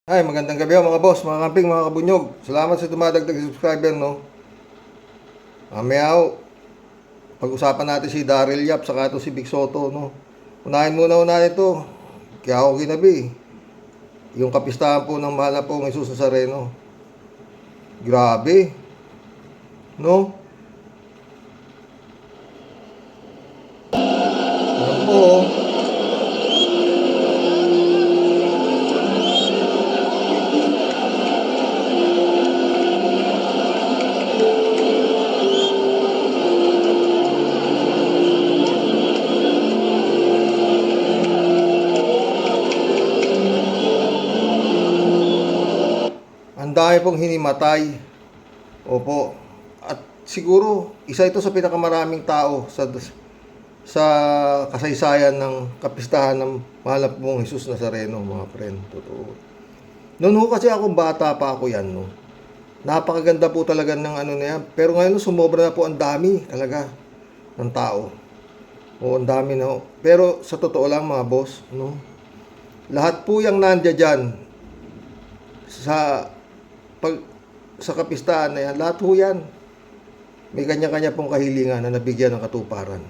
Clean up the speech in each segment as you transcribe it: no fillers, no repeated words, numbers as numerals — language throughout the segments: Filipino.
Ay, magandang gabi mga boss, mga kamping, mga kabunyog. Salamat sa dumadagdag subscriber, no? Mamaya ho, pag-usapan natin si Daryl Yap, saka ito si Vic Soto, no? Unahin ito. Kaya ako ginabi. Yung kapistahan po ng mahal na pong Jesus Nazareno. Grabe, no? Yan po, oh. Ang dami pong hinimatay. Opo. At siguro, isa ito sa pinakamaraming tao sa kasaysayan ng kapistahan ng mahal na pong Jesus Nazareno, mga friend. Totoo. Noon ho kasi akong bata pa ako yan, no? Napakaganda po talaga ng ano na yan. Pero ngayon, sumobra na po ang dami talaga ng tao. O, ang dami na ho. Pero sa totoo lang, mga boss, no? Lahat po yung nandiyan dyan sa pag sa kapistahan na yan, lahat ho yan. May kanya-kanya pong kahilingan na nabigyan ng katuparan.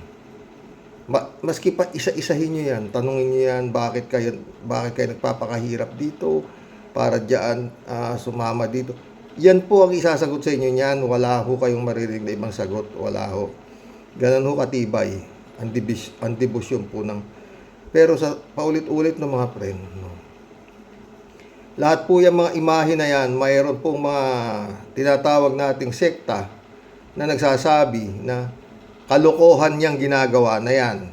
Maski pa isa-isahin nyo yan, tanungin nyo yan, bakit kayo nagpapakahirap dito, para diyan sumama dito. Yan po ang isasagot sa inyo niyan. Wala ho kayong maririnig na ibang sagot. Wala ho. Ganun ho katibay. Ang debosyon po ng... Pero sa paulit-ulit ng mga friend, no? Lahat po yung mga imahe na yan, mayroon pong mga tinatawag nating sekta na nagsasabi na kalokohan niyang ginagawa na yan.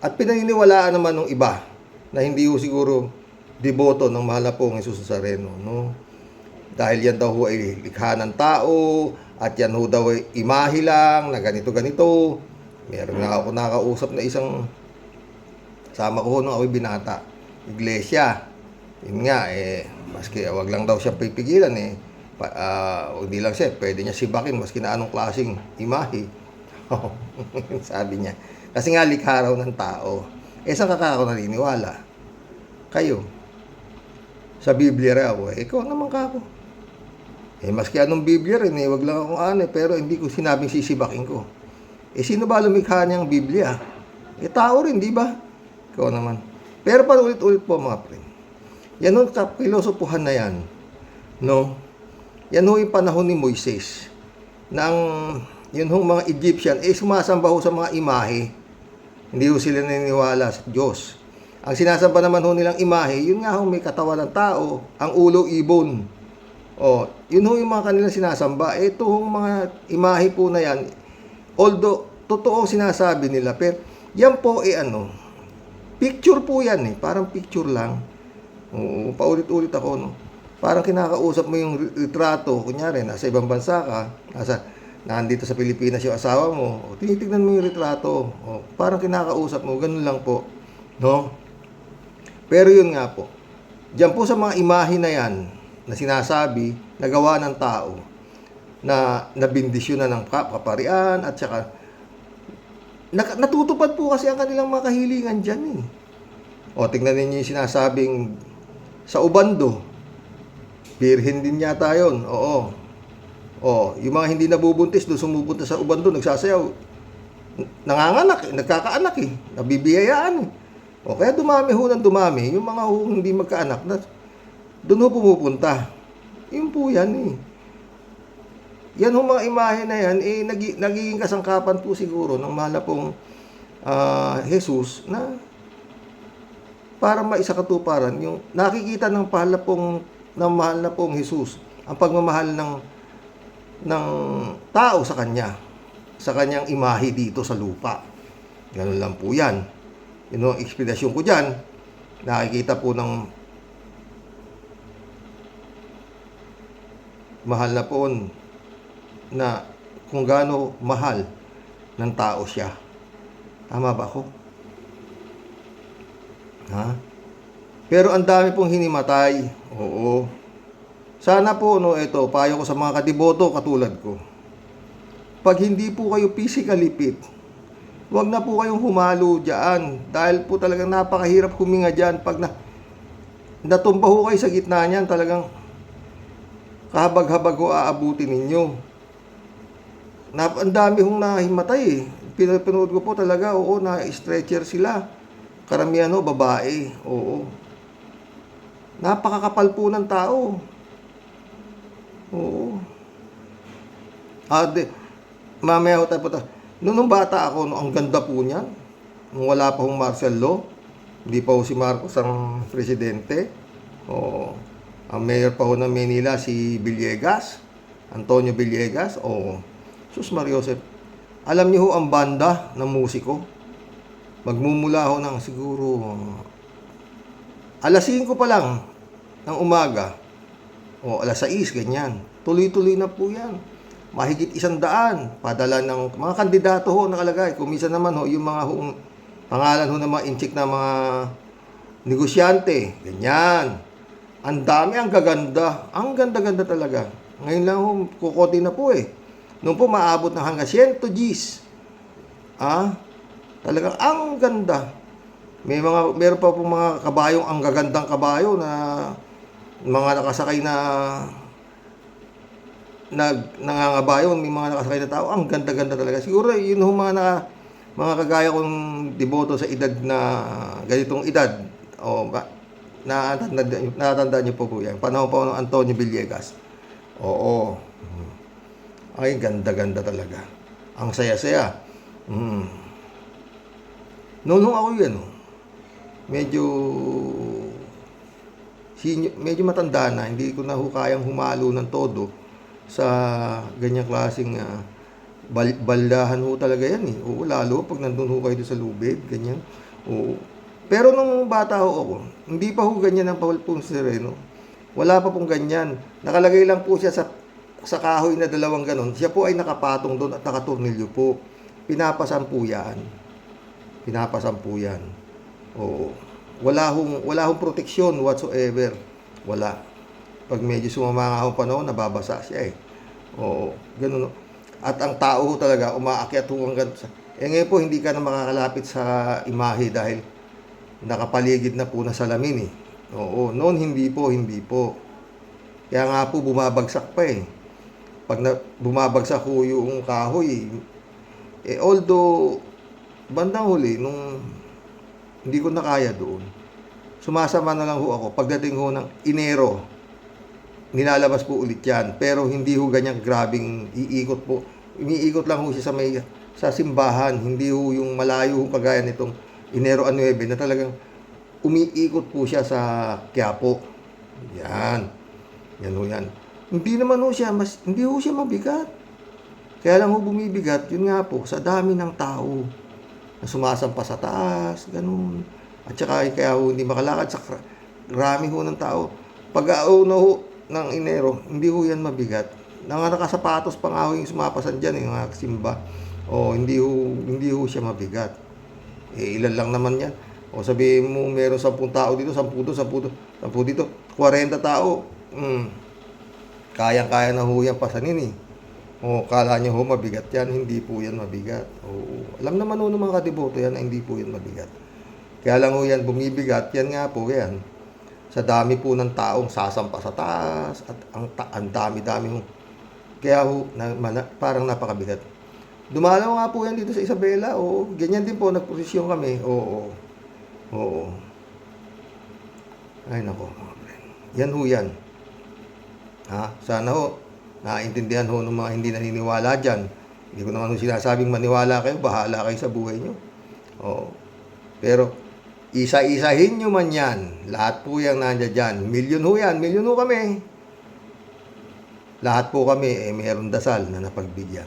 At pinaniniwalaan naman ng iba na hindi ho siguro deboto ng mahal na pong Jesus Nazareno, no? Dahil yan daw ho ay likha ng tao, at yan ho daw ay imahe lang na ganito-ganito. Meron nga ako nakausap na isang sama ko nung ako'y binata, iglesia. Yun nga, maski wag lang daw siya pipigilan, hindi lang siya, pwede niya sibakin maski na anong klaseng imahe. Sabi niya. Kasi nga likha raw ng tao. Saan ka ako naniniwala? Kayo. Sa Biblia raw, ikaw naman ka ako. Maski anong Biblia rin, wag lang akong pero hindi ko sinabing sisibakin ko. Sino ba lumikha niyang Biblia? Tao rin, di ba? Ikaw naman. Pero pa ulit-ulit po, mga friend. Yan ho, filosofuhan na yan, no? Yan ho yung panahon ni Moises, nang yun ho mga Egyptian, sumasamba ho sa mga imahe. Hindi ho sila naniniwala sa Diyos. Ang sinasamba naman ho nilang imahe, yun nga ho may katawan ng tao, ang ulo ibon. Yun ho yung mga kanilang sinasamba. Ito ho mga imahe po na yan, although totoo sinasabi nila, pero yan po picture po yan, parang picture lang. Paulit-ulit ako, no? Parang kinakausap mo yung retrato, kunyari nasa ibang bansa ka, nandito sa Pilipinas yung asawa mo, tinitignan mo yung retrato, parang kinakausap mo, ganun lang po, no? Pero yun nga po, diyan po sa mga imahe na yan na sinasabi, nagawa ng tao na nabindisyon na ng kaparian, at saka natutupad po kasi ang kanilang mga kahilingan dyan, tingnan ninyo yung sinasabing sa Ubando, birhen din yata yun. Yung mga hindi nabubuntis doon sumupunta sa Ubando, nagsasayaw, nanganganak, nagkakaanak, nabibiyayaan. Kaya dumami ho ng dumami yung mga hindi magkaanak na doon ho pumupunta. Yun po yan, Yan ho mga imahe na yan, nagiging kasangkapan po siguro ng mahal na pong Jesus na para maisakatuparan yung nakikita ng mahal na pong Jesus, ang pagmamahal ng tao sa kanyang imahe dito sa lupa. Ganun lang po yan. Yun ang eksplanasyon ko dyan. Nakikita po ng mahal na po na kung gaano mahal ng tao siya. Tama ba ako? Pero ang dami pong hinimatay. Oo. Sana po, ito, payo ko sa mga kadiboto katulad ko. Pag hindi po kayo physically fit, wag na po kayong humalo dyan. Dahil po talagang napakahirap huminga dyan pag natumba ho kayo sa gitna niyan, talagang kahabag-habag ho aabutin ninyo. Ang dami hong nahimatay eh. Pinanood ko po talaga, oo, na-stretcher sila. Karamihan ho, babae, oo. Napakakapal po ng tao. Oo. Mamaya ho tayo po tayo. Nung bata ako, ang ganda po niyan. Nung wala pa hong martial law, hindi pa ho si Marcos ang presidente. Oo. Ang mayor pa ho ng Manila, si Villegas. Antonio Villegas. Oo. Sus Mariosep. Alam niyo ho ang banda ng musiko? Magmumula ho ng siguro alas 5 pa lang ng umaga. O alas 6, ganyan. Tuloy-tuloy na po yan. Mahigit 100. Padala ng mga kandidato ho nakalagay. Kung minsan naman ho, yung mga pangalan ho ng mga inchik na mga negosyante. Ganyan. Ang dami, ang gaganda. Ang ganda-ganda talaga. Ngayon lang ho, kukunti na po eh. Noon po, maabot na hanggang 100 Gs. Talagang ang ganda. Meron pa po mga kabayong, ang gagandang kabayo na mga nakasakay na nangangabayo, may mga nakasakay na tao, ang ganda-ganda talaga. Siguro yun ho mga kagaya kong deboto sa edad na ganitong edad. O natandaan niyo po yan. Panahon po ng Antonio Villegas. Oo. Ay, ganda-ganda talaga. Ang saya-saya. Noon ako yan. Medyo matanda na. Hindi ko na kayang humalo ng todo sa ganyang klaseng baldahan ho talaga yan eh. Oo, lalo pag nandun ho kayo sa lubid, ganyan. Oo. Pero nung bata ho ako, hindi pa ho ganyan ang Paul Ponce Sereno. Wala pa pong ganyan. Nakalagay lang po siya sa kahoy na dalawang ganon. Siya po ay nakapatong doon at nakatornilyo po. Pinapasampu yan. Oo. Wala hong proteksyon whatsoever. Wala. Pag medyo sumama nga ang panahon, nababasa siya eh. Oo. Ganun. At ang tao talaga, umaakyat ho hanggang ngayon po, hindi ka na makakalapit sa imahe dahil nakapaligid na po na salamin eh. Oo. Noon, hindi po. Kaya nga po, bumabagsak pa eh. Pag bumabagsak ho yung kahoy, although, bandang huli, nung hindi ko na kaya doon, sumasama na lang ho ako. Pagdating ho ng Enero, nilalabas po ulit yan. Pero hindi ho ganyang grabing iikot po. Iniikot lang ho siya sa simbahan. Hindi ho yung malayo ho kagaya nitong Enero 9 na talagang umiikot po siya sa Quiapo. Yan. Yan ho yan. Hindi naman ho siya, hindi ho siya mabigat. Kaya lang ho bumibigat, yun nga po, sa dami ng tao na sumasampa sa taas, ganun. At saka kaya ho hindi makalakad sa rami ho ng tao. Pag-auna ho ng Enero, hindi ho yan mabigat. Nakasapatos pa nga ho yung sumapasan dyan, yung mga simba. O hindi ho siya mabigat. Ilan lang naman yan. O sabihin mo meron 10 tao dito, 10 dito, 40 tao. Kayang-kaya na ho yan pasanin eh. O kala nyo ho mabigat yan, hindi po yan mabigat. Oo. Alam naman ho ng mga kadeboto yan na hindi po yan mabigat. Kaya lang ho yan bumibigat, yan nga po yan. Sa dami po ng taong sasampa sa taas at ang dami-dami ho. Kaya ho, parang napakabigat. Dumalaw nga po yan dito sa Isabela. Oo, ganyan din po, nagposisyon kami. Oo. Ay nako. Yan ho yan. Sana ho, naintindihan ho ng mga hindi naniniwala dyan. Hindi ko naman sinasabing maniwala kayo, bahala kayo sa buhay nyo. Oo. Pero, isa-isahin nyo man yan. Lahat po yung nandiyan dyan. Milyon ho yan. Milyon ho kami. Lahat po kami, mayroong dasal na napagbigyan.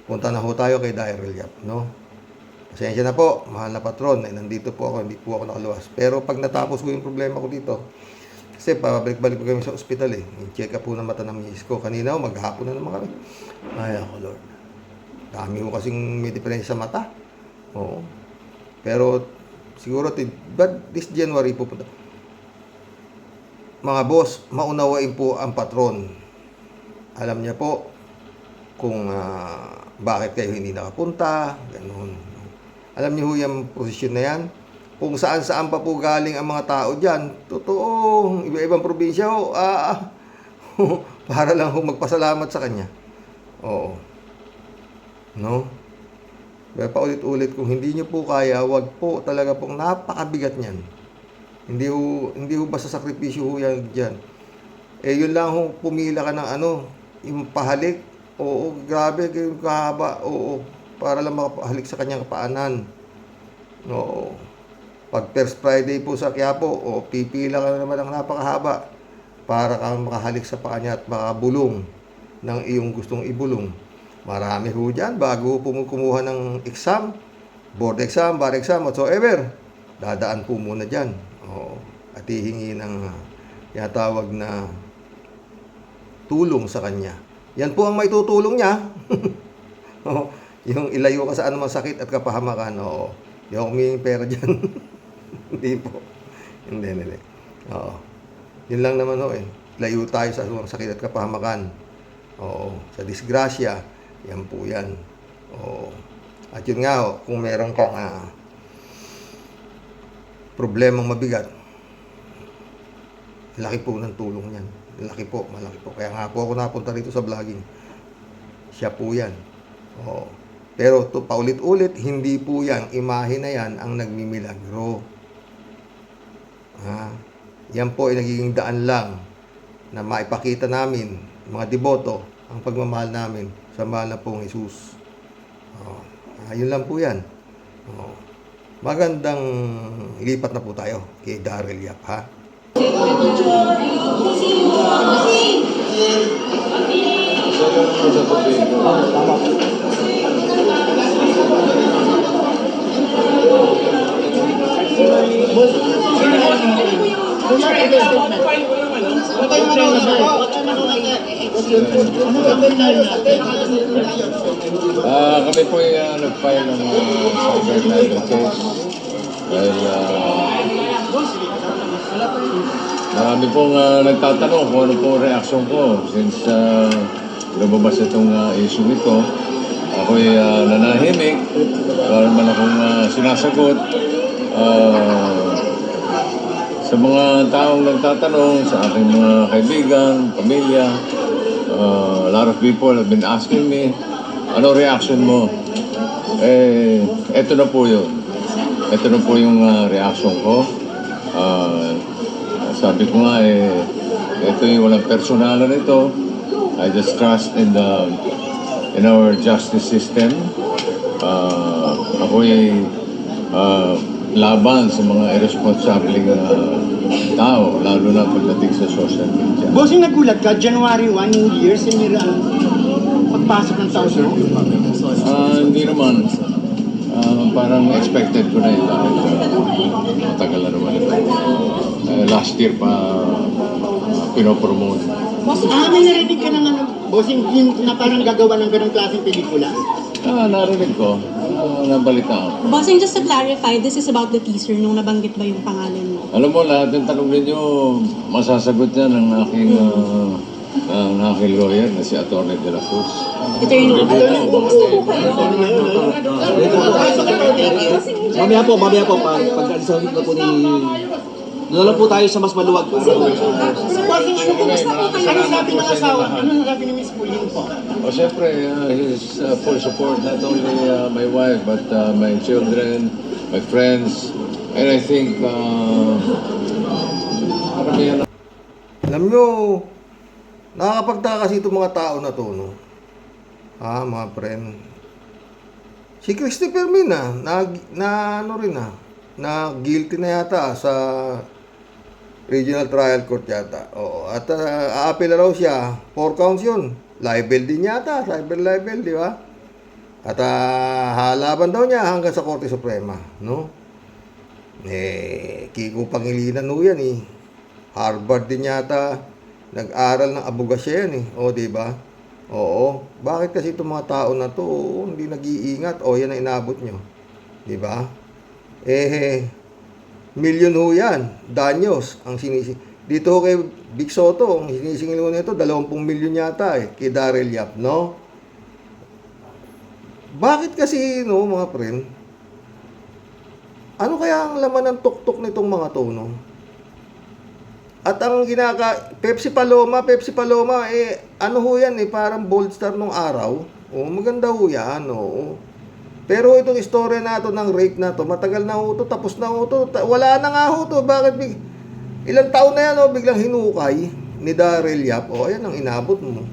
Punta na ho tayo kay Daryl Yap, no? Pasensya na po, mahal na patron. Nandito po ako, hindi po ako nakaluwas. Pero pag natapos ko yung problema ko dito, kasi pabalik-balik po kami sa ospital eh. I-check up po ng mata ng misis ko. Kanina maghapon na naman kami. Ay ako Lord. Dami ko kasing may diferensya sa mata. Oo. Pero siguro this January pupunta. Mga boss, maunawain po ang patron. Alam niya po kung bakit kayo hindi nakapunta. Ganun. Alam niyo ho yung posisyon na yan. kung saan-saan pa po galing ang mga tao dyan. Totoo, iba-ibang probinsya ho, para lang ho magpasalamat sa kanya. Oo. No? Kaya paulit-ulit, kung hindi nyo po kaya, wag po talaga pong napakabigat niyan. Hindi ho basta sakripisyo ho yan dyan. Yun lang ho, pumila ka ng yung pahalik. Oo, grabe, yung kahaba. Oo, para lang makapahalik sa kanyang kapaanan. Oo. Pag First Friday po sa Quiapo, pipila ka naman ng napakahaba para kang makahalik sa paa niya at makabulong ng iyong gustong ibulong. Marami ho dyan bago po kumuha ng exam, board exam, bar exam, whatsoever. Dadaan po muna dyan. Oo. At hihingi ng tawag na tulong sa kanya. Yan po ang may tutulong niya. Yung ilayo ka sa anumang sakit at kapahamakan. Oo. Hindi ako humingi pera dyan. Hindi po. Hindi. Oo. Yun lang naman ho eh. Layo tayo sa anumang sakit at kapahamakan. Oo. Sa disgrasya. Yan po yan. Oo. At yun nga ho, kung meron kang problemang mabigat, laki po ng tulong yan. Malaki po. Kaya nga po ako napunta rito sa vlogging. Siya po yan. Oo. Pero paulit-ulit, hindi po yan, imahe na yan ang nagmimilagro. Yan po ay nagiging daan lang na maipakita namin, mga deboto, ang pagmamahal namin sa mahal na pong Jesus. Yun lang po yan. Magandang lipat na po tayo kay Daryl Yap, ha? Kami po ay nag-file ng cyber libel case dahil marami pong nagtatanong kung ano po reaksyon ko since lumabas itong issue ito. Ako'y nanahimik, wala naman akong sinasagot. Sa mga taong nagtatanong, sa aking mga kaibigan, pamilya, a lot of people have been asking me, ano reaction mo? Eto na po yun. Ito na po yung reaction ko. Sabi ko nga, ito yung walang personalan ito. I just trust in our justice system. Ako'y laban sa mga irresponsibleng tao, lalo na pagdating sa social media. Bossing, nagulat ka, January 1, New Year, sinira pagpasok ng taon mo? Hindi naman. Parang expected ko na yun dahil matagal na naman ito. Last year pa pinopromote. May narinig ka ng bossing, na parang gagawa ng ganong klaseng pelikula? Narinig ko. Nabalita ko. Bossing, just to clarify, this is about the teaser nung nabanggit ba yung pangalan mo? Alam mo, lahat ng tanong ninyo, masasagot niya ng aking lawyer na si Atty. De La Cruz. Attorney. Mamaya po, pag-alisahin na po ni... Doon lang po tayo sa mas maluwag para po. Bossing, ano sabi ng asawa? Ano sabi ni Miss Pauline po? Siyempre, his full support, not only my wife, but my children, my friends, and I think, maramihan na. Alam nyo, nakakapagtaka kasi itong mga tao na to, no? Mga friend. Si Christopher Min, na guilty na yata sa Regional Trial Court yata. Oo. At aapil na raw siya. 4 counts yun. Libel din yata. Cyber libel, di ba? At halaban daw niya hanggang sa Korte Suprema. No? Kiko Pangilinan no yan eh. Harvard din yata. Nag-aral ng abogasya yan eh. O, di ba? Oo. Bakit kasi itong mga tao na to hindi nag-iingat? O, yan ang inabot nyo. Di ba? Milyon ho yan. Danyos ang sinisi. Dito kay Vic Soto, ang sinisingil ko nito, 20 milyon yata kay Daryl Yap, no? Bakit kasi, no, mga friend, Ano kaya ang laman ng tuktok nitong mga to, no? At ang Pepsi Paloma, ano ho yan parang Bold Star nung araw. Maganda ho yan, Pero itong istorya na to ng rape na to, matagal na ho to, tapos na ho to, wala na nga ho to. Bakit ilang taon na yan, biglang hinukay ni Daryl Yap. Ayan ang inabot mo.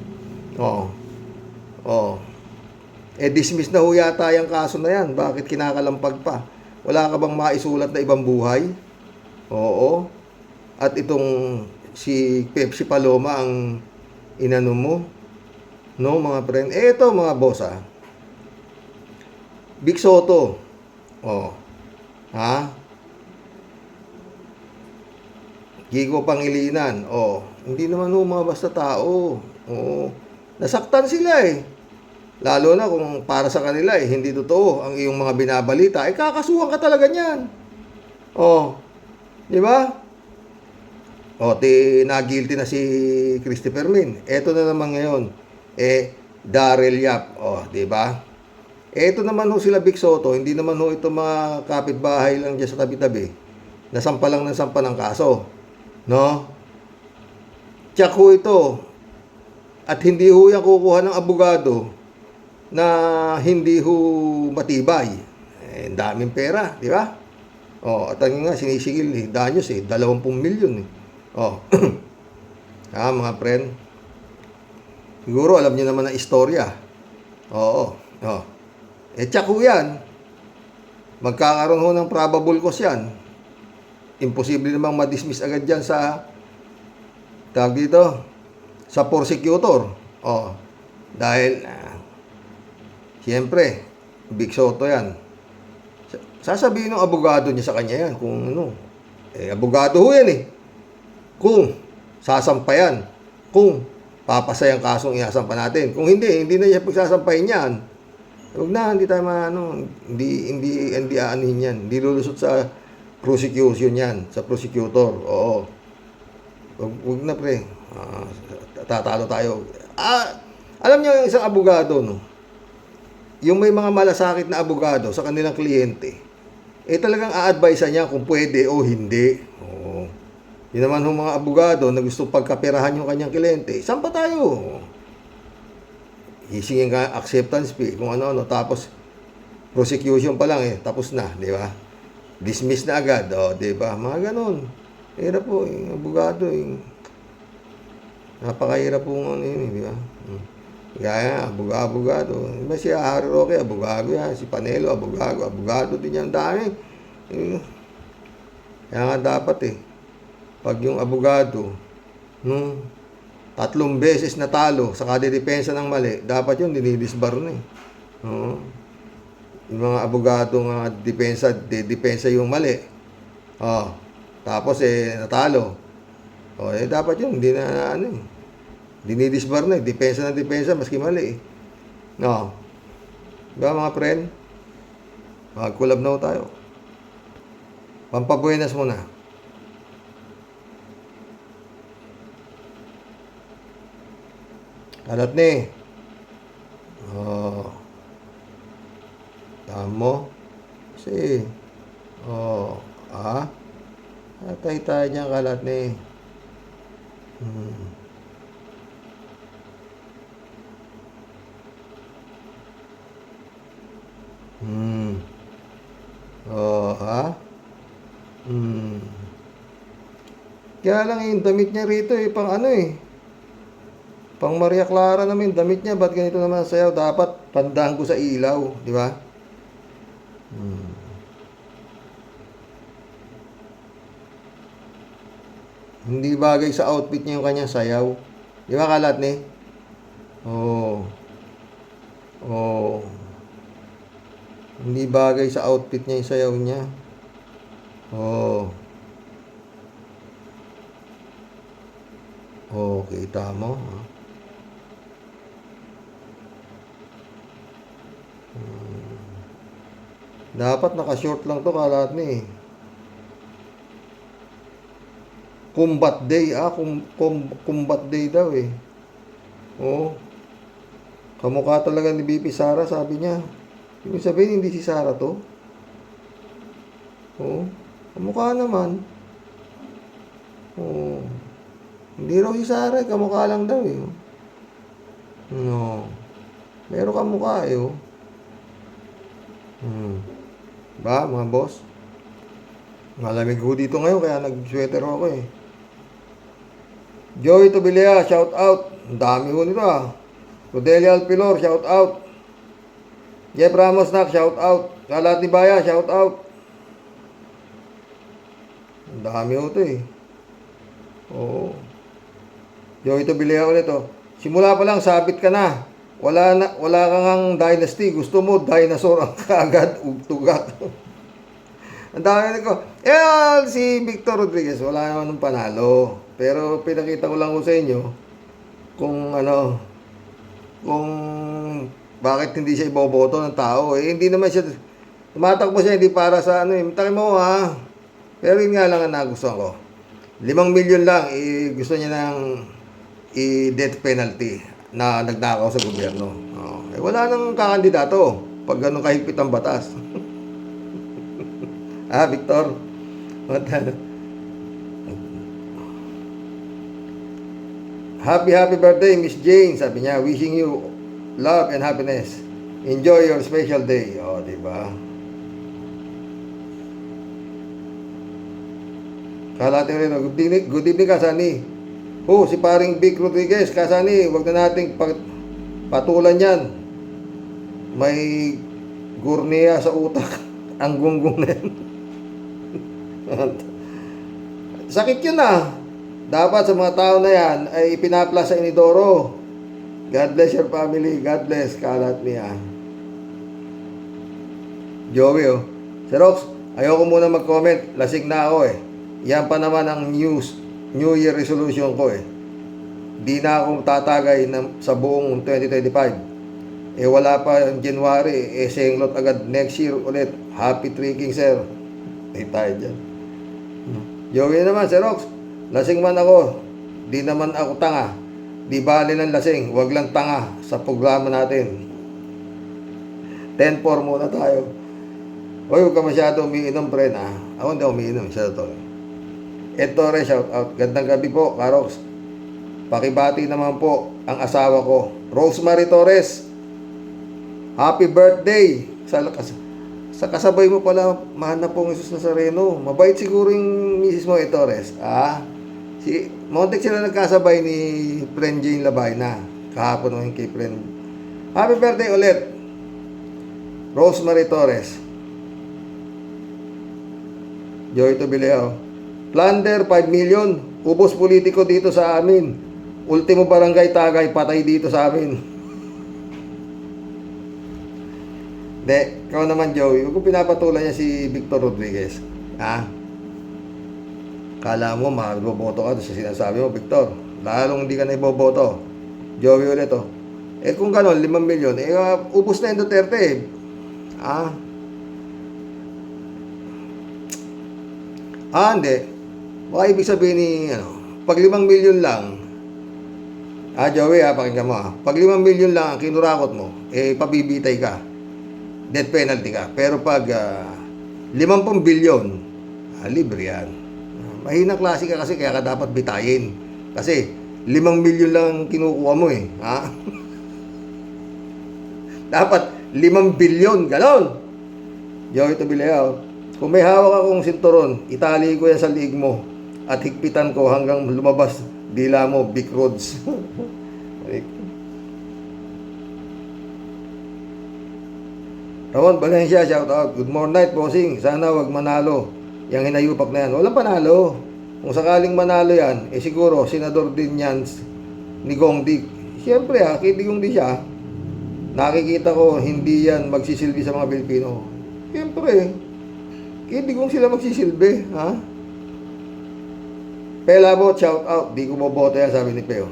Dismiss na ho yata yung kaso na yan. Bakit kinakalampag pa? Wala ka bang maisulat na ibang buhay? Oo. At itong si Pepsi Paloma ang inano mo, no, mga friend. Ito, mga boss, Vic Soto. Gigo Pangilinan. Hindi naman mga basta tao. Nasaktan sila Lalo na kung para sa kanila hindi totoo ang iyong mga binabalita, kakasuhan ka talaga niyan. Di ba? Na-guilty na si Christopher Min. Eto na naman ngayon, Daryl Yap. Di ba? Eto naman sila Vic Soto, hindi naman ito mga kapitbahay lang dyan sa tabi-tabi. Nasampa lang ng kaso. No? Tiyak ito. At hindi yan kukuha ng abogado na hindi matibay. Daming pera, di ba? At ang nga, sinisigil Danyos 20 milyon mga friend. Siguro alam niyo naman ang istorya. Tiyak yan. Magkakaroon ng probable cause yan. Imposible namang ma-dismiss agad yan sa sa prosecutor. Dahil siyempre Vic Soto yan. Sasabihin ng abogado niya sa kanya yan kung abogado ho yan kung sasampayan, kung papasay ang kasong iasampa natin. Kung hindi na niya pagsasampayin yan. Huwag na, hindi tayo hindi aanin yan. Hindi lulusot sa prosecution yan, sa prosecutor. Huwag na pre. Tatalo tayo. Alam niyo yung isang abogado, yung may mga malasakit na abogado sa kanilang kliyente, talagang a-advise niya kung pwede o hindi. Yun naman yung mga abogado na gusto pagkaperahan yung kanyang kliyente, saan pa tayo? Isingin ka acceptance fee, kung ano-ano, tapos prosecution pa lang tapos na, di ba? Dismiss na agad, di ba? Mga ganun. Hirap po, abogado, napakahirap po di ba? Kaya, abogado. Diba si Harry Roque, abogado yan. Si Panelo, abogado din yan. Dami. Kaya nga dapat pag yung abogado, 3 beses natalo sa kadedepensa ng mali, dapat yun dinidisbar na Yung mga abogado nga depensa yung mali. Tapos natalo. Dapat yun, hindi na dinidisbar na depensa ng depensa maski mali Diba mga friend? Mag-collab na tayo. Pampabuenas muna. Kalat ni. Tamo. Kasi. Atay tayo niyan kalat ni. Kaya lang yung damit niya rito pang pang Maria Clara naman yung damit niya. Ba't ganito naman sayaw? Dapat tandaan ko sa ilaw, di ba? Hindi bagay sa outfit niya yung kanyang sayaw. Di ba kalat ni? Hindi bagay sa outfit niya yung sayaw niya. Kita mo. Dapat naka-short lang to kalat ni. Combat day. Combat day daw kamukha talaga ni BP Sara, sabi niya. Ibig sabihin, hindi si Sara to. Oh, kamukha naman. Oh. Hindi raw si Sarah, kamukha lang daw eh. No. Meron kamukha eh. Oh. Ba, mga boss? Malamig ho dito ngayon, kaya nag-sweater ako eh. Joey Tobilea, shout out. Ang dami ho nito ah. Rodelia Alpilor, shout out. Jeff Ramos Nak, shout out. Kalat ni Baya, shout out. Ang dami ho ito eh. Oo. Joey Tobilea ulit oh. Simula pa lang, sabit ka na. Wala kang ang dynasty. Gusto mo, dinosaur ang kaagad, ugtugak. Ang dami ko. Si Victor Rodriguez, wala naman ng panalo. Pero pinakita ko lang ko sa inyo kung bakit hindi siya iboboto ng tao. Eh, hindi naman siya, tumatakbo siya hindi para sa Taki mo ha. Pero yun nga lang ang nagustuhan ko. 5 milyon lang, gusto niya ng death penalty na nagnakaw sa gobyerno. Wala nang kakandidato pag ganun kahigpit ang batas. Victor. Happy birthday, Miss Jane. Sabi niya, wishing you love and happiness. Enjoy your special day. Di ba? Kalate rin. Good evening, Kasani. Si paring Vic Rodriguez. Kasani, wag na nating patulan yan. May gurniya sa utak. Ang gunggong na yan. Sakit yun ah. Dapat sa mga tao na yan ay ipinapla sa inidoro. God bless your family. God bless. Kalat niya. Joey Sir Rox, ayoko muna mag-comment. Lasing na ako eh. Yan pa naman ang New Year resolution ko eh. Di na ako tatagay sa buong 2025. Wala pa yung January. Senglot agad next year ulit. Happy trekking, sir. Tayo dyan. Joey naman, Sir Rox, lasing man ako, di naman ako tanga. Di bali ng lasing, wag lang tanga sa programa natin. 10-4 muna tayo. Huwag ka masyado umiinom, friend ha. Ako hindi umiinom, siya to. Ed Torres, shout out. Gandang gabi po, Karox. Pakibati naman po ang asawa ko, Rosemary Torres. Happy birthday! Sa kasabay mo pala, mahal na pong Jesus Nazareno. Mabait siguro yung misis mo, Torres. Montek sila nagkasabay ni friend Jane Labay na. Kahapon yung kay friend. Happy birthday ulit, Rosemary Torres. Joy Tobileo. Plunder, 5 million. Ubos politiko dito sa amin. Ultimo barangay Tagay, patay dito sa amin. Ikaw naman, Joey. Huwag ko pinapatulan niya si Victor Rodriguez. Kala mo, maboboto ka sa sinasabi mo, Victor. Lalong hindi ka na iboboto. Joey ulit, kung gano'n, 5 milyon, ubos na yung Duterte. Hindi. Baka ibig sabihin ni, pag 5 milyon lang, Joey, pakinggan mo, pag 5 milyon lang ang kinurakot mo, pabibitay ka. Death penalty ka. Pero pag 50 bilyon, libre yan. Mahinang klase ka kasi kaya ka dapat bitayin. Kasi 5 milyon lang kinukuha mo eh. Dapat 5 bilyon, ganon. Joey Tobileo, kung may hawak akong sinturon, itali ko yan sa liig mo at higpitan ko hanggang lumabas dila mo, Big Roads. Ramon Valencia, shout out. Good morning night, bossing. Sana wag manalo yung hinayupak na yan. Walang panalo. Kung sakaling manalo yan, siguro senador din yan ni Gong Dik. Siyempre kitigong di siya. Nakikita ko hindi yan magsisilbi sa mga Pilipino. Siyempre, kitigong sila magsisilbi. Pelabot, shout out. Di ko boboto yan, sabi ni Peo.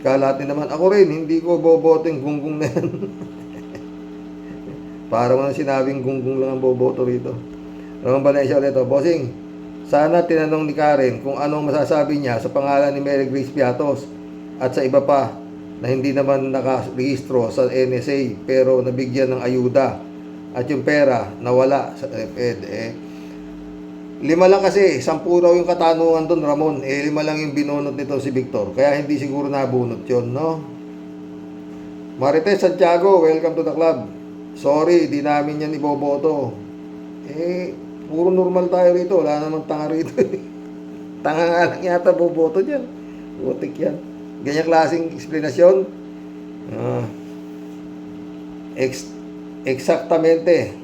Kalati naman ako rin, hindi ko boboto yung gunggong na yan. Para mo na sinabing gunggong lang ang boboto rito. Ramon Valencia ulit, bossing, sana tinanong ni Karen kung anong masasabi niya sa pangalan ni Mary Grace Piatos at sa iba pa na hindi naman nakarehistro sa NSA pero nabigyan ng ayuda at yung pera nawala sa DepEd. 5 lang kasi, 10 raw yung katanungan doon, Ramon. 5 lang yung binunot nito si Victor. Kaya hindi siguro nabunot yun, no? Marites Santiago, welcome to the club. Sorry, di namin yan iboboto. Puro normal tayo rito. Wala namang tanga rito. Tanga nga lang yata boboto dyan. Butik yan. Ganyang klaseng eksplanasyon. Eksaktamente.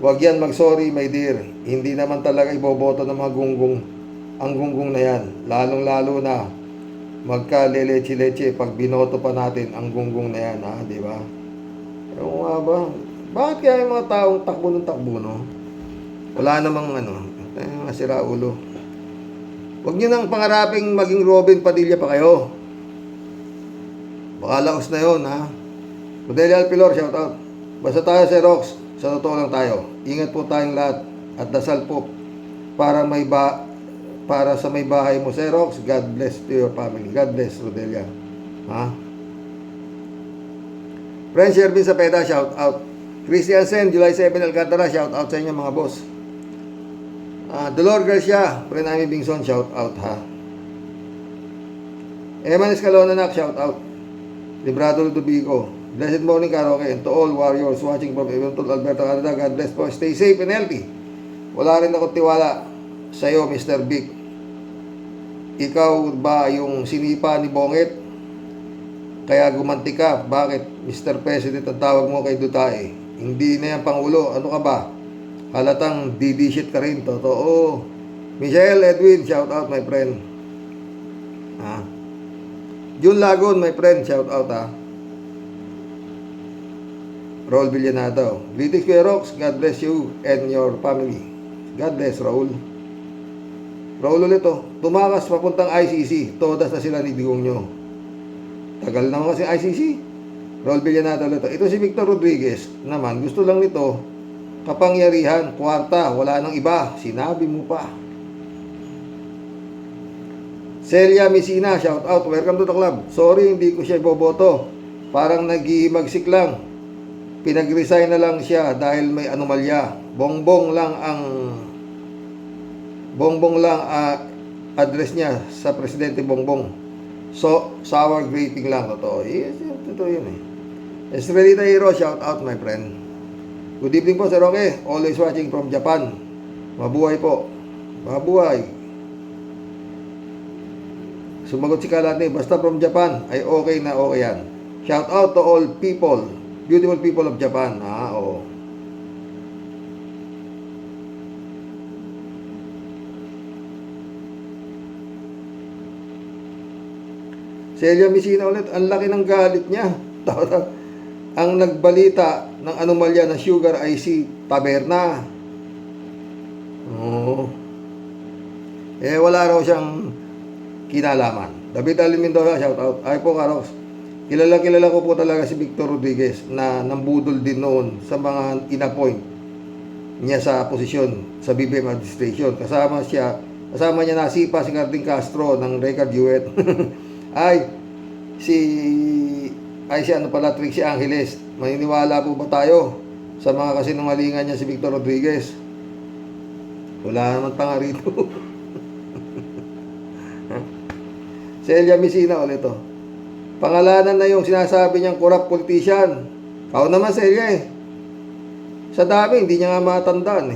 Huwag yan mag-sorry, my dear. Hindi naman talaga iboboto ng mga gunggong. Ang gunggong na yan. Lalong-lalo na magka-leche-leche pag binoto pa natin ang gunggong na yan, di ba? Ewan nga ba? Bakit kaya yung mga taong takbo ng takbo, no? Wala namang masira ulo. Huwag nyo nang pangaraping maging Robin Padilla pa kayo. Baka laos na yun, ha? Rodelio Alpilor, shout out. Basta tayo si Rox, sa totoo lang tayo. Ingat po tayong lahat at dasal po para sa may bahay mo, Xerox. God bless to your family. God bless, Rodelia. Friend Shervin Sapeda, shout out. Christian Sen, July 7, Alcantara, shout out sa inyo mga boss. Dolor Garcia, friend Amy Bingson, shout out, ha. Eman Escalona, shout out. Librado Ludovico, blessed morning karaoke, and to all warriors watching from Edmonton, Alberta, Canada. God bless po. Stay safe and healthy. Wala rin ako tiwala sa iyo, Mr. Big. Ikaw ba yung sinipa ni Bonget? Kaya gumanti ka. Bakit Mr. President ang tawag mo kay Duterte? Hindi na yan Pangulo. Ano ka ba? Halatang DD shit ka rin. Totoo. Michelle Edwin, shout out my friend. June Lagon, my friend, shout out, ha. Raul Villanado, greetings Kuya Rox. God bless you and your family. God bless, Raul. Raul ulit, tumakas papuntang ICC. Todas na sila ni Digong nyo. Tagal naman kasi ICC. Raul Villanado ulit. Ito si Victor Rodriguez naman, gusto lang nito kapangyarihan, kwarta, wala nang iba. Sinabi mo pa. Celia Messina, shout out. Welcome to the club. Sorry, hindi ko siya iboboto. Parang naghihimagsik lang. Pinag-resign na lang siya dahil may anomalya. Bongbong lang address niya sa Presidente Bongbong. So, sour graping lang. Totoo. Yes, totoo yun Estrelita Hero, shout out my friend. Good evening po, Sir Roque. Always watching from Japan. Mabuhay po. Mabuhay. Sumagot si Kalani, basta from Japan ay okay na okay yan. Shout out to all people, beautiful people of Japan. Oo. Celia Messina ulit, ang laki ng galit niya. Ang nagbalita ng anomalya ng sugar ay si Taberna. Wala raw siyang kinalaman. David Alin Mendoza, shout out. Ay po, Karox. Kilala ko po talaga si Victor Rodriguez na nambudol din noon sa mga inappoint niya sa posisyon sa BBM administration. Kasama niya nasipa si Carding Castro ng record duet. Trixie Angeles. Maniniwala po ba tayo sa mga kasinungalingan niya si Victor Rodriguez? Wala naman tanga rito. Celia Messina ulit Pangalanan na yung sinasabi niyang corrupt politician. Ako naman, Celia Sa dami, hindi niya nga matandaan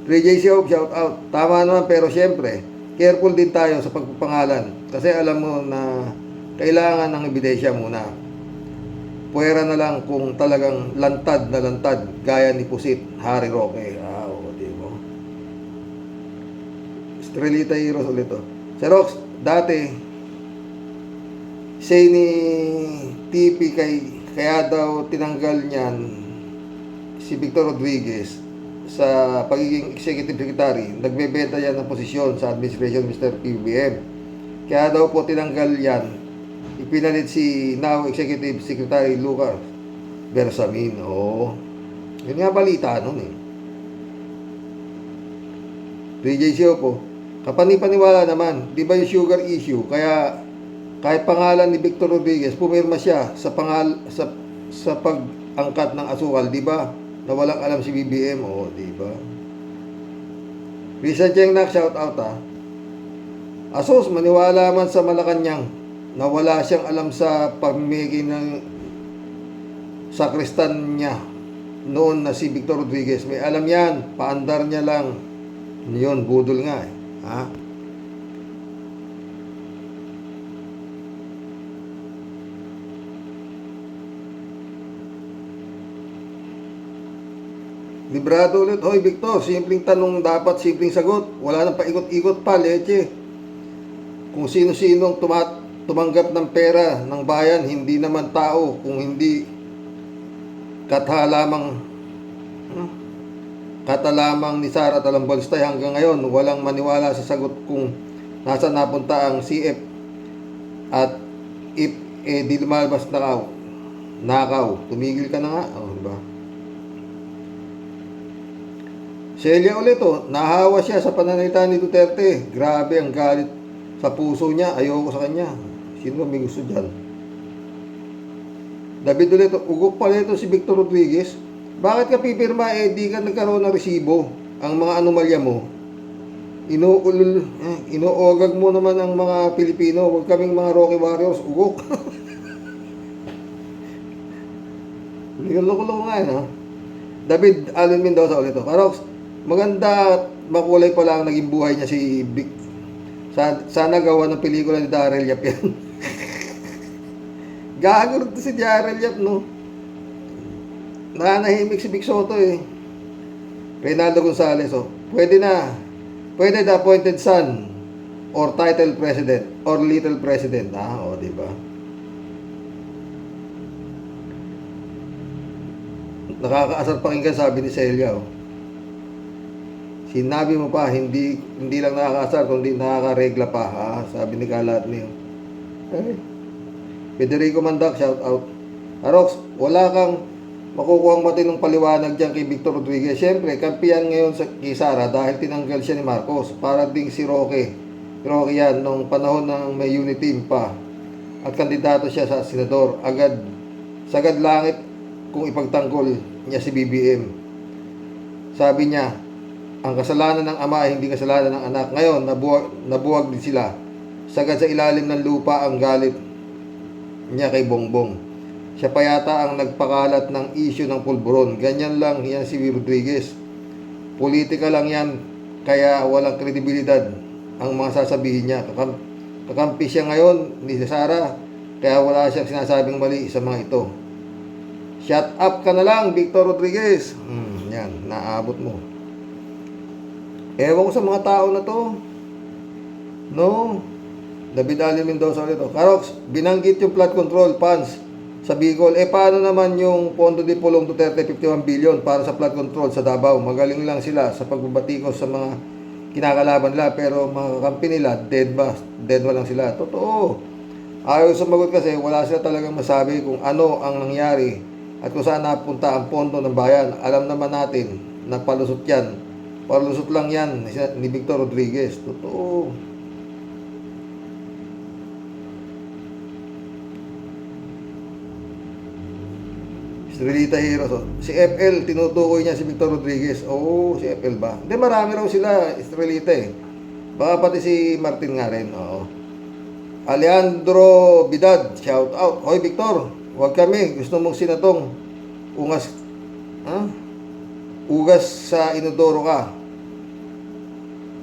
3JC Hope, shout out. Tama naman, pero syempre, careful din tayo sa pagpapangalan. Kasi alam mo na kailangan ng ebidensya muna. Puwera na lang kung talagang lantad na lantad, gaya ni Pusit, Harry Roque. Diba? Estrelita Heroes ulit Xerox, dati say ni TP kaya daw tinanggal niyan si Victor Rodriguez sa pagiging executive secretary. Nagbebenta yan ng posisyon sa administration Mr. PBM. Kaya daw po tinanggal yan. Ipinalit si now executive secretary Lucas Bersamin. Yun nga balita nun PJCO po. Kapani-paniwala naman, di ba yung sugar issue? Kaya kahit pangalan ni Victor Rodriguez, pumirma siya sa angkat ng asukal, di ba? Na walang alam si BBM, o, di ba? Risa Jengnak, shout out ha. Asos, maniwala man sa Malacanang na wala siyang alam sa pamimigay ng sakristan niya noon na si Victor Rodriguez. May alam yan, paandar niya lang. Yun, budol nga eh. Ha? Librado ulit. Hoy Victor, simpleng tanong dapat, simpleng sagot. Wala nang paikot-ikot pa, leche. Kung sino-sino ang tumanggap ng pera ng bayan, hindi naman tao. Kung hindi katalamang ni Sara Talambalstay hanggang ngayon, walang maniwala sa sagot kung nasa napunta ang CF at if di lumalabas nakaw. Tumigil ka na nga. Oh, diba? Celia ulit nahawa siya sa pananalita ni Duterte. Grabe ang galit sa puso niya. Ayoko sa kanya. Sino may gusto dyan? David ulit, ugok pala ito si Victor Rodriguez. Bakit ka pipirma di ka nagkaroon ng resibo? Ang mga anomalya mo. Inuogag mo naman ang mga Pilipino. Huwag kaming mga Rocky Warriors. Ugok. Loko-loko nga ha. David Allen Mendoza ulit ito. Karox, maganda at makulay pala ang naging buhay niya si Vic. Sana gawa ng pelikula ni Darrell Yap yan. Gago rin si Darrell Yap, no? Nanahimik si Vic Soto eh. Reynaldo Gonzalez, pwede na the appointed son or title president or little president. Diba? Nakakaasar pakinggan, sabi ni Celia. Sinabi mo pa, hindi lang nakakaasar, kundi nakakaregla pa. Sabi ni Kalatni. Federico Mandak, shout out. Arox, wala kang makukuhang matinong paliwanag dyan kay Victor Rodriguez. Siyempre, kampiyan ngayon kay Sara dahil tinanggal siya ni Marcos. Para ding si Roque yan, nung panahon ng may unity team pa. At kandidato siya sa senador. Sagad langit kung ipagtanggol niya si BBM. Sabi niya, ang kasalanan ng ama ay hindi kasalanan ng anak. Ngayon, nabuwag din sila. Sagad sa ilalim ng lupa ang galit niya kay Bongbong. Siya pa yata ang nagpakalat ng issue ng pulburon. Ganyan lang yan si Rodriguez. Politika lang yan, kaya walang kredibilidad ang mga sasabihin niya. Kakampi siya ngayon ni Sara, kaya wala siyang sinasabing mali sa mga ito. Shut up ka na lang, Victor Rodriguez. Yan, naabot mo. Ewan ko sa mga tao na to. No. David Allen Mendoza ulit. Karox, binanggit yung flood control funds sa Bicol. Paano naman yung Pondo de Pulong Duterte 51 billion para sa flood control sa Davao? Magaling lang sila sa pagbabatikos sa mga kinakalaban nila, pero mga kampi nila, dead ba lang sila. Totoo. Ayaw sumagot kasi wala sila talagang masabi kung ano ang nangyari at kung saan napunta ang pondo ng bayan. Alam naman natin na palusot yan. Palusot lang yan ni Victor Rodriguez. Totoo. Estrelita Heroes. Si FL, tinutukoy niya si Victor Rodriguez. Si FL ba? Hindi, marami raw sila, Estrelita eh. Baka pati si Martin nga rin. Alejandro Bidad, shout out. Hoy Victor, huwag kami. Gusto mong sinatong ugas sa inodoro ka.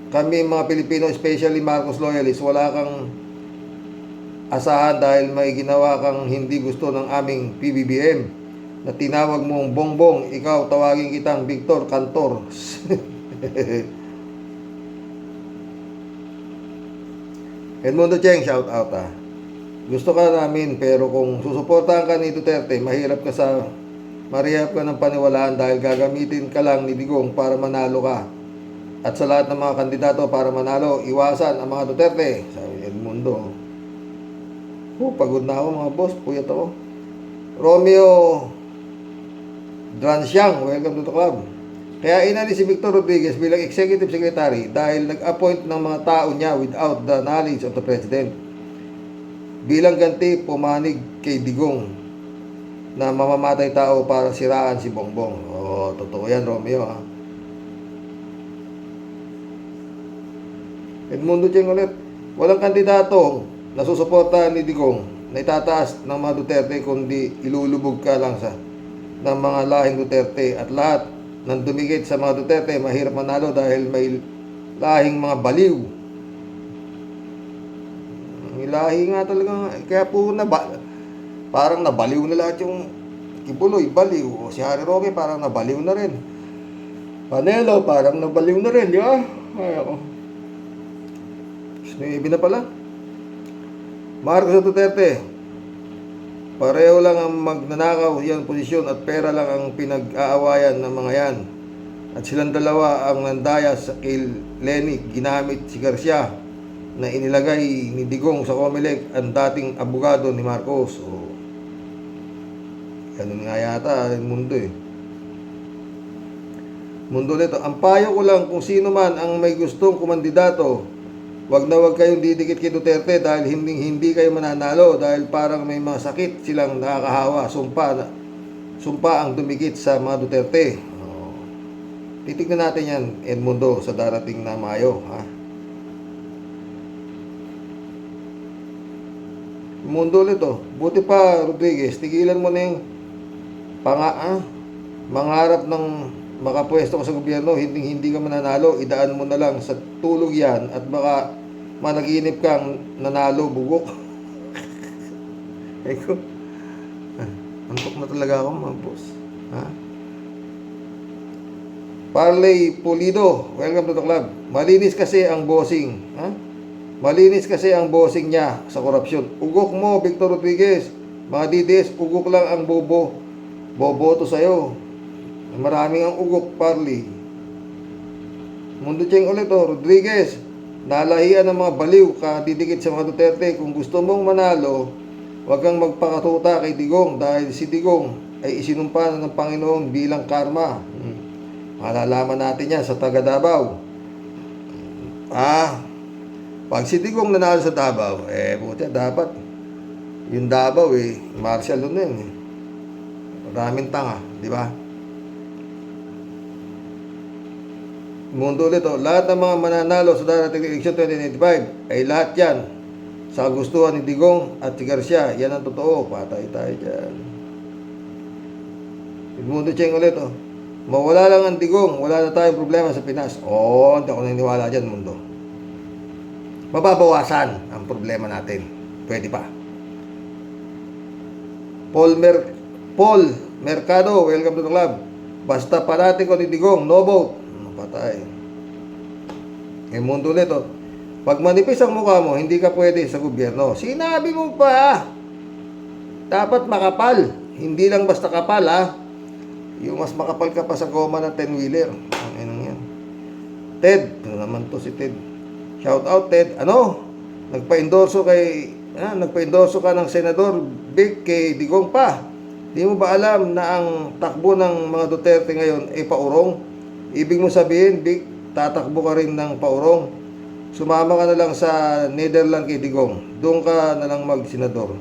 Kami mga Pilipino, especially Marcos loyalists, wala kang asahan dahil may ginawa kang hindi gusto ng aming PBBM na tinawag mong Bongbong. Ikaw, tawagin kitang Victor Cantor. Edmundo Cheng, shout out Gusto ka namin, pero kung susuportahan ka ni Duterte, marihap ka ng paniwalaan dahil gagamitin ka lang ni Digong para manalo ka. At sa lahat ng mga kandidato para manalo, iwasan ang mga Duterte. Sabi ni Edmundo. Pagod na ako mga boss. Puyat ako. Romeo Dransyang, welcome to the club. Kaya inalis si Victor Rodriguez bilang executive secretary dahil nag-appoint ng mga tao niya without the knowledge of the president. Bilang ganti, pumanig kay Digong na mamamatay tao para siraan si Bongbong. Totoo yan, Romeo, ha? Edmundo Cheng ulit, walang kandidato na susuporta ni Digong na itataas ng mga Duterte, kundi ilulubog ka lang sa ng mga lahing Duterte, at lahat ng dumikit sa mga Duterte mahirap manalo dahil may lahing mga baliw. May lahi nga talaga, kaya po parang nabaliw na lahat yung Kibuloy, baliw. O si Harry Roque parang nabaliw na rin. Panelo parang nabaliw na rin, di ba? Ay ako. Sinibi na pala. Marcos at Duterte, pareho lang ang magnanakaw yan posisyon at pera lang ang pinag-aawayan ng mga yan. At silang dalawa ang nandaya sa kay Lenny, ginamit si Garcia na inilagay ni Digong sa Comelec ang dating abogado ni Marcos. Ganun nga yata ang mundo eh. Mundo nito. Ang payo ko lang, kung sino man ang may gustong kumandidato, wag na wag kayong didikit kay Duterte dahil hindi kayo mananalo, dahil parang may mga sakit silang nakakahawa. Sumpa ang dumikit sa mga Duterte. Titignan natin yan, Edmundo, sa darating na Mayo, ha? Mundo ulit oh. Buti pa, Rodriguez, tigilan mo na yung mangarap ng makapwesto ka sa gobyerno, hindi ka mananalo, idaan mo na lang sa tulog yan at baka managinip kang nanalo, bugok. Eko, antok na talaga ako, mga boss. Ha? Parley Pulido, welcome to the club. Malinis kasi ang bossing. Ha? Malinis kasi ang bossing niya sa korupsyon. Ugok mo, Victor Rodriguez. Mga DDS, ugok lang ang boboto sa'yo. Maraming ang ugok, Parley. Mundo Cheng ulit, Rodriguez. Nalahian ng mga baliw, kadidikit sa mga Duterte. Kung gusto mong manalo, huwag kang magpakatuta kay Digong dahil si Digong ay isinumpa na ng Panginoon bilang karma. Malalaman natin yan sa taga Davao. Pag si Digong nanalo sa Davao, buti dapat yung Davao martial law na yun. Maraming tanga, di ba? Mundo ulit, lahat ng mga mananalo sa darating eleksyon 2025 ay lahat yan sa kagustuhan ni Digong at si Garcia. Yan ang totoo. Patay tayo dyan. Mundo Cheng ulit, mawala lang ang Digong, wala na tayong problema sa Pinas. Hindi ako naniniwala dyan, Mundo. Mababawasan ang problema natin. Pwede pa. Paul Mercado, welcome to the club. Basta parati ko ni Digong, no vote. Patay. Mundo ulit, pag manipis ang mukha mo, hindi ka pwede sa gobyerno. Sinabi mo pa, dapat makapal. Hindi lang basta kapal, yung mas makapal ka pa sa goma ng 10-wheeler. Ano yan? Ted, ano naman to si Ted? Shout out, Ted. Nagpa-endorso ka ng Senador Vic kay Digong pa. Di mo ba alam na ang takbo ng mga Duterte ngayon ay paurong? Ibig mo sabihin, Vic, tatakbo ka rin ng paurong. Sumama ka na lang sa Netherlands kay Digong. Doon ka na lang mag-senador.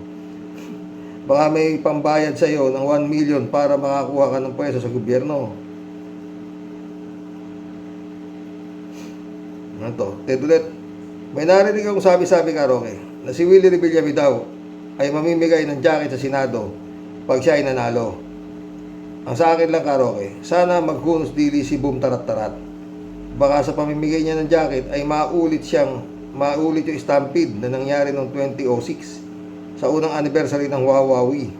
Baka may pambayad sa iyo ng 1 million para makakuha ka ng pwesto sa gobyerno. Ano to? Ted ulit. May narinig akong sabi-sabi ka, Roque, na si Willie Revillame daw ay mamimigay ng jacket sa Senado pag siya ay nanalo. Ang sa akin lang, Roque, sana maghunos dili si Boom Tarat-Tarat. Baka sa pamimigay niya ng jacket ay maulit yung stampede na nangyari noong 2006 sa unang anniversary ng Wawawi.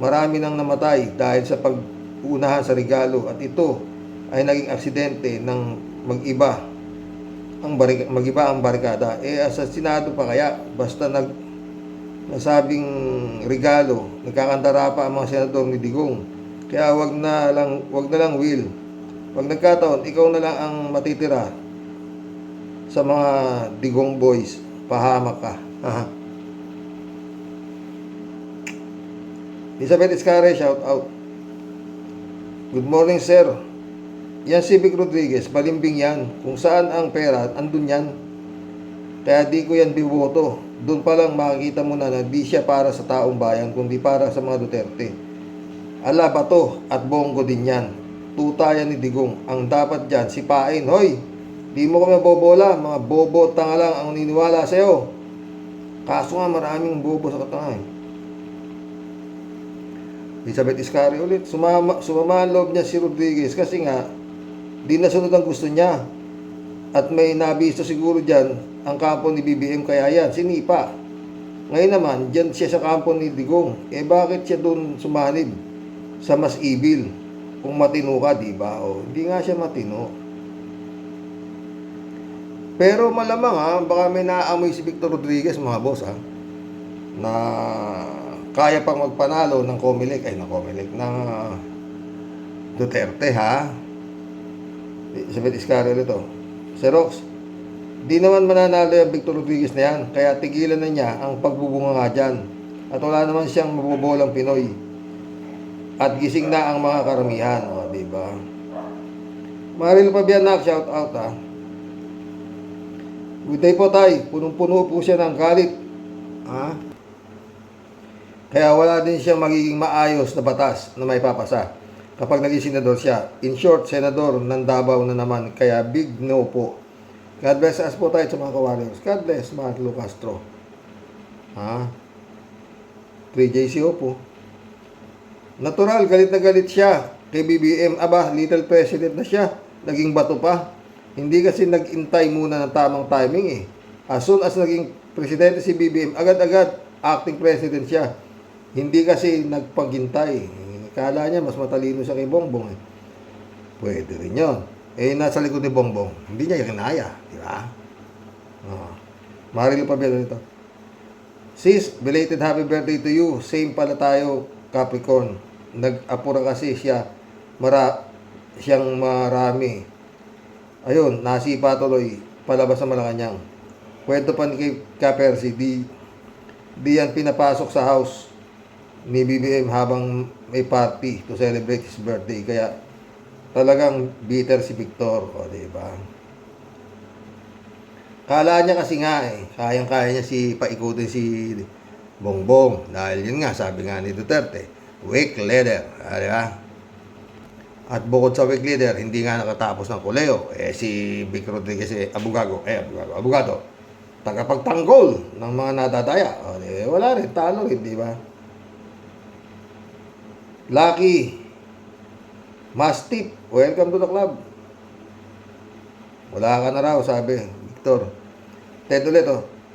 Marami nang namatay dahil sa pag-unahan sa regalo, at ito ay naging aksidente ng mag-iba ang barikada. Sa Senado pa kaya, basta nasabing regalo, nagkakantara pa ang mga senador ni Digong. Kaya wag na lang, Will. Pag nagkataon, ikaw na lang ang matitira sa mga Digong boys. Pahamak ka. Elizabeth Escare, shout out. Good morning, sir. Yan si Vic Rodriguez, balimbing yan. Kung saan ang pera, andun yan. Kaya di ko yan biboto. Doon pa lang makikita mo na di siya para sa taong bayan, kundi para sa mga Duterte. Ala, bato at bonggo din yan. Tutayan ni Digong. Ang dapat dyan, sipain. Hoy, di mo kami bobola. Mga bobo, tanga lang ang niniwala sa'yo. Kaso nga, maraming bobo sa katanga. Elizabeth Iscari ulit. Sumama ang loob niya si Rodriguez kasi nga, di nasunod ang gusto niya. At may nabisto siguro dyan ang kampo ni BBM, kaya yan, sinipa. Ngayon naman, dyan siya sa kampo ni Digong. Bakit siya doon sumanib sa mas evil? Kung matino ka, di ba? O, hindi nga siya matino. Pero malamang baka may naaamoy si Victor Rodriguez, mga boss na kaya pang magpanalo ng Comelec, ng Duterte, Elizabeth Iscari ito. Xerox, di naman mananalo yung Victor Rodriguez na yan, kaya tigilan na niya ang pagbubunga nga dyan. At wala naman siyang mabobolang Pinoy. At gising na ang mga karamihan, di ba? Maril Pabianak, shout out Good day po tay, punong-puno po siya ng galit. Kaya wala din siyang magiging maayos na batas na may papasa kapag naging senador siya. In short, senador ng Davao na naman, kaya big no po. God bless us po tayo sa mga ka-warriors. God bless, Marlo Castro. 3JCO po. Natural, galit na galit siya kay BBM. Aba, little president na siya. Naging bato pa. Hindi kasi nag-intay muna ng tamang timing As soon as naging presidente si BBM, agad-agad acting president siya. Hindi kasi nagpaghintay. Kala niya mas matalino siya kay Bongbong Pwede rin yun. Nasa likod ni Bongbong. Hindi niya kinaya. Di ba? Marilo pa ba ito? Sis, belated happy birthday to you. Same pala tayo, Capricorn. Nag-apura kasi siyang marami. Ayun, nasipa tuloy. Palabas sa Malacanang. Kwento pa ni Kapersi, di yan pinapasok sa house ni BBM habang may party to celebrate his birthday. Kaya talagang bitter si Victor, diba? Kala niya kasi nga kayang-kaya niya paikutin si Bongbong. Dahil yun nga, sabi nga ni Duterte, weak leader, diba? At bukod sa weak leader, hindi nga nakatapos ng kuleo. Si Vic Rodriguez, abogado. Tagapagtanggol ng mga nadadaya. Wala rin, talo rin, diba? Lucky Mastip, welcome to the club. Wala ka na raw, sabi Victor. Ted ulit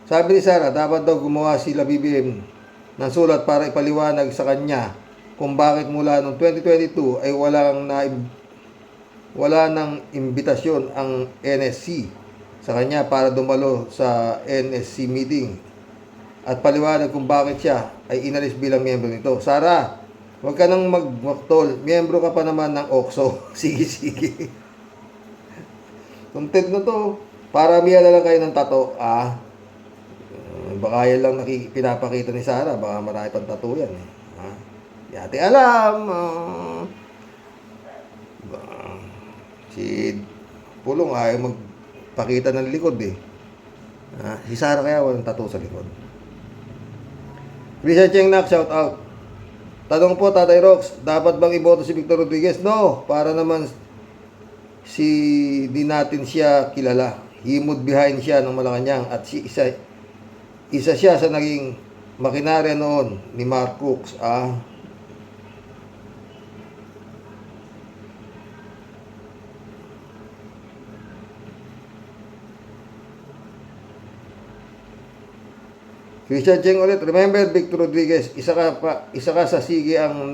Sabi ni Sara, dapat daw gumawa sila BBM ng sulat para ipaliwanag sa kanya kung bakit mula noong 2022 ay wala nang imbitasyon ang NSC sa kanya para dumalo sa NSC meeting at paliwanag kung bakit siya ay inalis bilang miyembro nito. Sara, huwag ka nang magwaktol. Miyembro ka pa naman ng OXO. Sige. Content na to. Para miya lang kayo ng tato. Baka yan lang pinapakita ni Sara. Baka marami pang tato yan. Di ate alam. Si Pulong ayaw magpakita ng likod Si Sara kaya walang tato sa likod. Richard Chengnak, shout out. Tanong po, Tatay Rox, dapat bang iboto si Victor Rodriguez? No, para naman di natin siya kilala. Himod behind siya ng Malacanang at isa siya sa naging makinarya noon ni Mark Crooks. Christian Cheng ulit, remember Victor Rodriguez, isa ka sa sige ang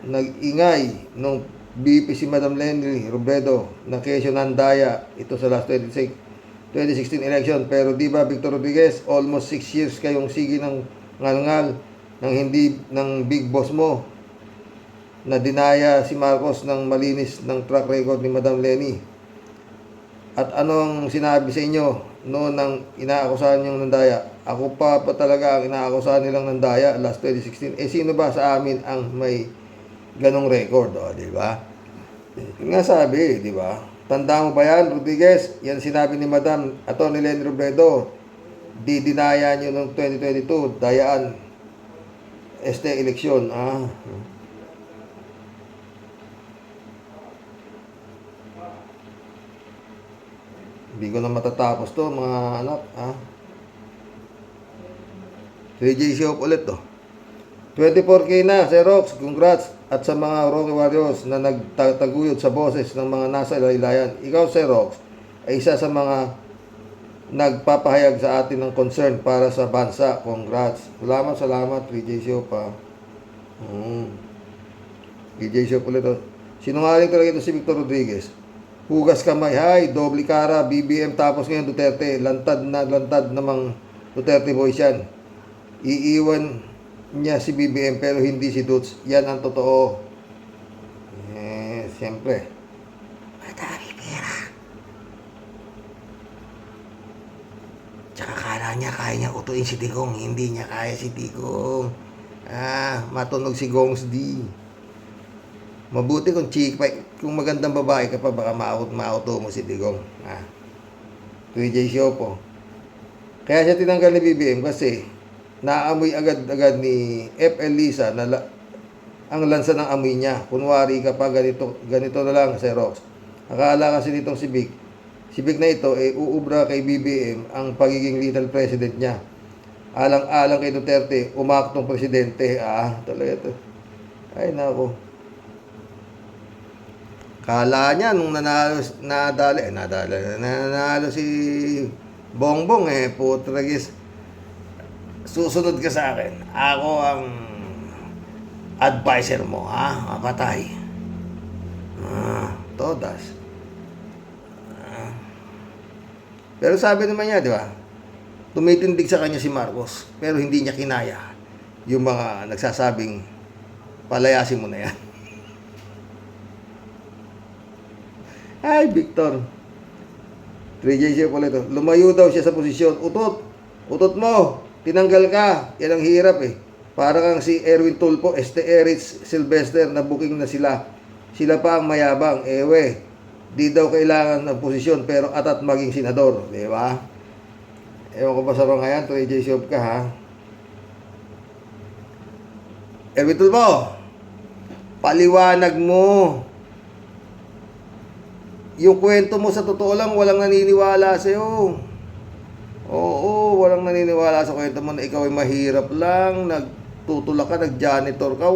nag-ingay nung BP si Madam Lenny Robredo na kesyo Nandaya ito sa last 2016 election. Pero di ba Victor Rodriguez, almost 6 years kayong sige ng ngal-ngal ng big boss mo na dinaya si Marcos ng malinis ng track record ni Madam Lenny. At anong sinabi sa inyo noon nang inaakusahan niyong nandaya? Ako pa talaga ang inaakusahan nilang nandaya last 2016. Sino ba sa amin ang may ganong record? Di ba? Yung nga sabi, di ba? Tanda mo ba yan, Rodriguez? Yan sinabi ni Madam Atty. Lenny Robredo Didinaya nyo ng 2022, dayaan. Eleksyon. Hindi ko na matatapos to, mga anak. 3J Shop ulit to. 24K na, Xerox, congrats. At sa mga Rocky Warriors na nagtataguyod sa boses ng mga nasa laylayan. Ikaw, Xerox, ay isa sa mga nagpapahayag sa atin ng concern para sa bansa. Congrats. Salamat, 3J Shop, 3J Shop ulit to. Sinungaling talaga ito si Victor Rodriguez. Hugas kamay, hay, doble kara, BBM, tapos ngayon Duterte, lantad namang Duterte boys yan. Iiwan niya si BBM pero hindi si Duts. Yan ang totoo. Siyempre. Madami pera. Tsaka kala niya kaya niya utuin si Digong. Hindi niya kaya si Digong. Matunog si Gongs D. Mabuti kung magandang babae ka pa, baka ma-auto mo si Digong. 3J Siopo. Kaya siya tinanggal ni BBM kasi naamoy agad-agad ni FL Lisa na ang lansa ng amoy niya. Kunwari ka pa, ganito na lang, Xerox. Akala kasi nitong si Vic na ito, uubra kay BBM ang pagiging little president niya. Alang-alang kay Duterte, umaktong presidente. Talaga ito. Ay, nako. Kala niya nung nanalo si Bongbong putragis. Susunod ka sa akin. Ako ang advisor mo, mapatay. Todas. Pero sabi naman niya, di ba? Tumitindig sa kanya si Marcos, pero hindi niya kinaya yung mga nagsasabing palayasin mo na yan. Ay, Victor. 3J siya pala ito. Lumayo daw siya sa posisyon. Utot mo. Tinanggal ka. Yan ang hirap Para kang si Erwin Tulfo, Erich Sylvester na booking na sila. Sila pa ang mayabang. Di daw kailangan ng posisyon pero atat maging senador. Di ba? Ewan ko ba sa mga yan. 3J Shop ka, Erwin Tulfo, paliwanag mo. Yung kwento mo sa totoo lang, walang naniniwala sa'yo. Oo, walang naniniwala sa kwento mo na ikaw ay mahirap lang, nagtutulak ka, nag-janitor ka,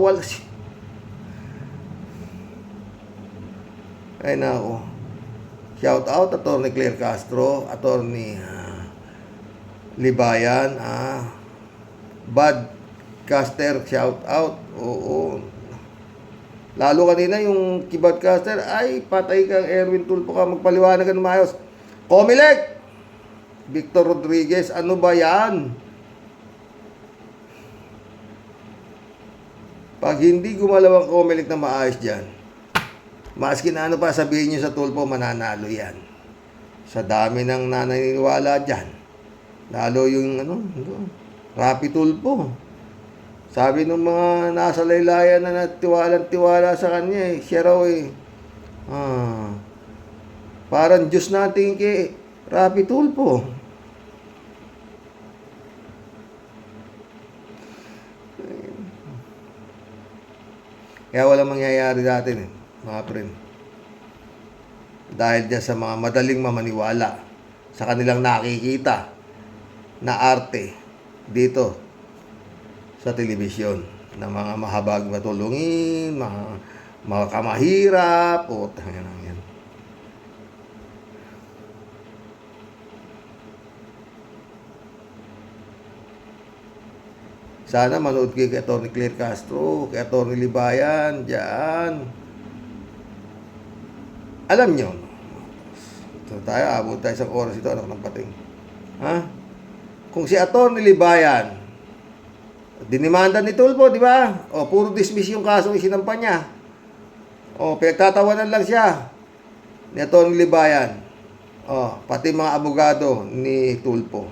Ay nako. Shout out Atty. Claire Castro, Atty. Libayan, Bad Caster, shout out. Oo. Lalo kanina yung Kibadcaster, ay patay kang Erwin Tulfo ka, magpaliwanag ka ng maayos. Comelec! Victor Rodriguez, ano ba yan? Pag hindi gumalaw ang Comelec na maayos dyan, maski na ano pa sabihin nyo sa Tulfo, mananalo yan. Sa dami ng naniniwala dyan. Lalo yung Rapi Tulfo. Sabi ng mga nasa laylayan na natiwalang-tiwala sa kanya siya raw parang Diyos natin kay Rapi Tulfo. Kaya walang mangyayari natin mga friend. Dahil dyan sa mga madaling mamaniwala sa kanilang nakikita na arte dito sa telebisyon na mga mahabag matulungin, mga kamahirap, yan. Sana manood kayo kay Atty. Claire Castro, kay Atty. Libayan, dyan. Alam nyo, abot tayo sa oras ito, anak ng pating. Kung si Atty. Libayan, dinimanda ni Tulfo, di ba? Puro dismiss yung kasong isinampa niya. Pinagtatawanan lang siya ni Atty. Libayan. Pati mga abogado ni Tulfo.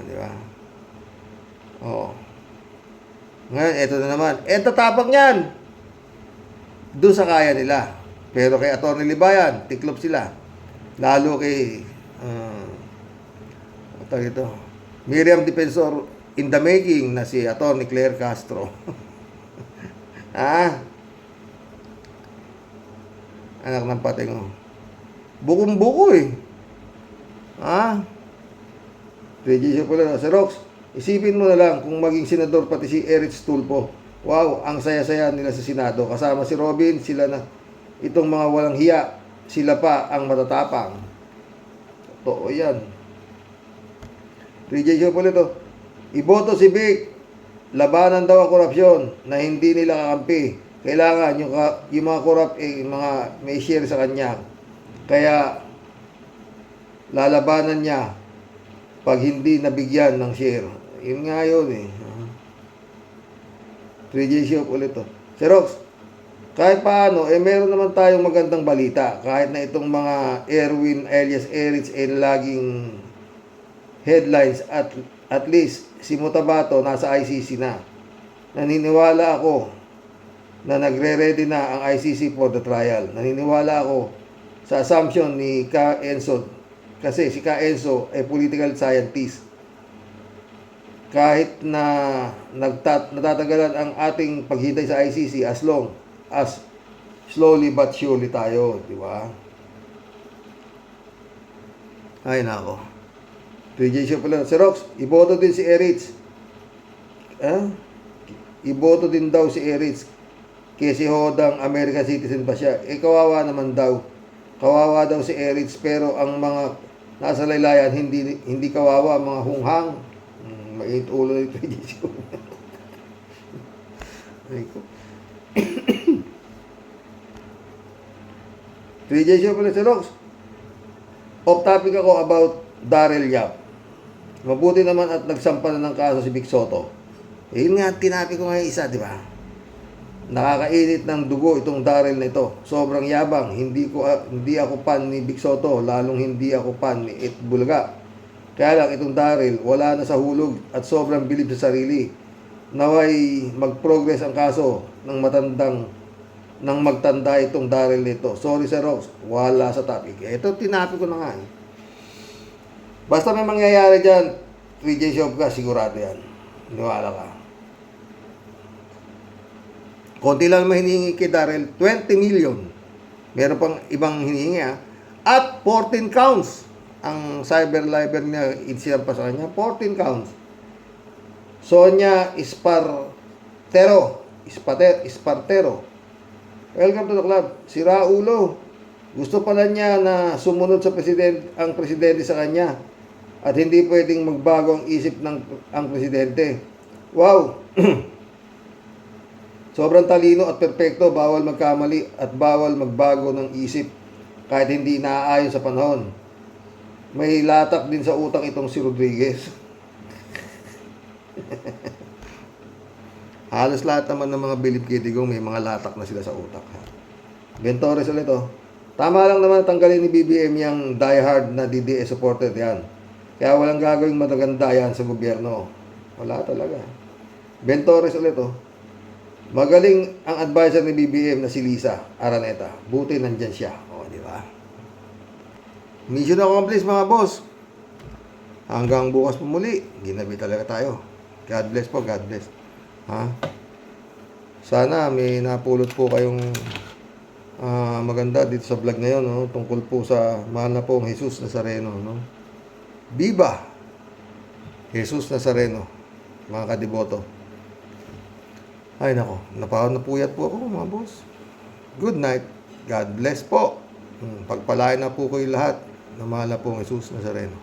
Di ba? Ngayon, eto na naman. Tapang yan. Doon sa kaya nila. Pero kay Atty. Libayan, tiklop sila. Lalo kay ito, Miriam Defensor in the making na si Atty. Claire Castro. Anak ng pating, oh. Bukong-buko eh. Regis pala, si Rox, isipin mo na lang kung maging senador pati si Eric Tulfo. Wow, ang saya-saya nila sa Senado. Kasama si Robin, sila na itong mga walang hiya. Sila pa ang matatapang. Totoo yan. Regis pala ito, iboto si Vic. Labanan daw ang korupsyon na hindi nila kakampi. Kailangan yung mga korap mga may share sa kanya. Kaya lalabanan niya pag hindi nabigyan ng share. Yun nga yun eh. 3J Shop ulit to. Si Rox, kahit paano, meron naman tayong magandang balita. Kahit na itong mga Erwin alias Erich laging headlines at least si Mutabato nasa ICC na. Naniniwala ako na nagre-ready na ang ICC for the trial. Naniniwala ako sa assumption ni Ka Enzo kasi si Ka Enzo ay political scientist. Kahit na natatagalan ang ating paghintay sa ICC as long as slowly but surely tayo, di ba? Ay nako. 3J Show pala. Si Rox, iboto din si Erich. Iboto din daw si Erich. Kasi hodang American citizen pa siya. Kawawa naman daw. Kawawa daw si Erich, pero ang mga nasa laylayan hindi kawawa, mga hunghang. Mainit ulo ni 3J Show. Ay ko. 3J Show pala si Rox. Off topic ako about Daryl Yap. Mabuti naman at nagsampa na ng kaso si Vic Soto. Yun nga, tinapi ko ngayon isa, di ba? Nakakainit ng dugo itong Daryl na ito. Sobrang yabang. Hindi ako fan ni Vic Soto, lalong hindi ako fan ni It Bulaga. Kaya lang itong Daryl, wala na sa hulog at sobrang bilib sa sarili. Naway mag-progress ang kaso ng magtanda itong Daryl nito. Sorry Sir Rox, wala sa topic. Ito, tinapi ko na nga eh. Basta may mangyayari dyan, 3J Shop ka, sigurado yan. Niwala ka. Konti lang naman hinihingi kay Daryl, 20 million. Meron pang ibang hinihingi At 14 counts. Ang cyber-liber niya, insinampa sa kanya, 14 counts. Sonia Espartero. Welcome to the club. Si Raulo. Gusto pala niya na sumunod sa ang presidente sa kanya. At hindi pwedeng magbago ang isip ang presidente. Wow! Sobrang talino at perpekto, bawal magkamali at bawal magbago ng isip kahit hindi naaayon sa panahon. May latak din sa utak itong si Rodriguez. Halos lahat naman ng mga bilib kitigong may mga latak na sila sa utak. Bentores ulit Tama lang naman tanggalin ni BBM yung diehard na DDS supported yan. Kaya walang gagawing maganda yan sa gobyerno. Wala talaga. Bentores ulit Magaling ang advisor ni BBM na si Lisa Araneta. Buti nandyan siya. Di ba? Mission accomplished mga boss. Hanggang bukas po muli. Ginabi talaga tayo. God bless po, God bless. Sana may napulot po kayong maganda dito sa vlog ngayon, tungkol po sa mahal na pong Jesus Nazareno, Viva Jesus Nazareno, mga kadiboto. Ay nako, napuyat po ako mga boss. Good night. God bless po. Pagpalain na po kayo lahat na mahal na pong Jesus Nazareno.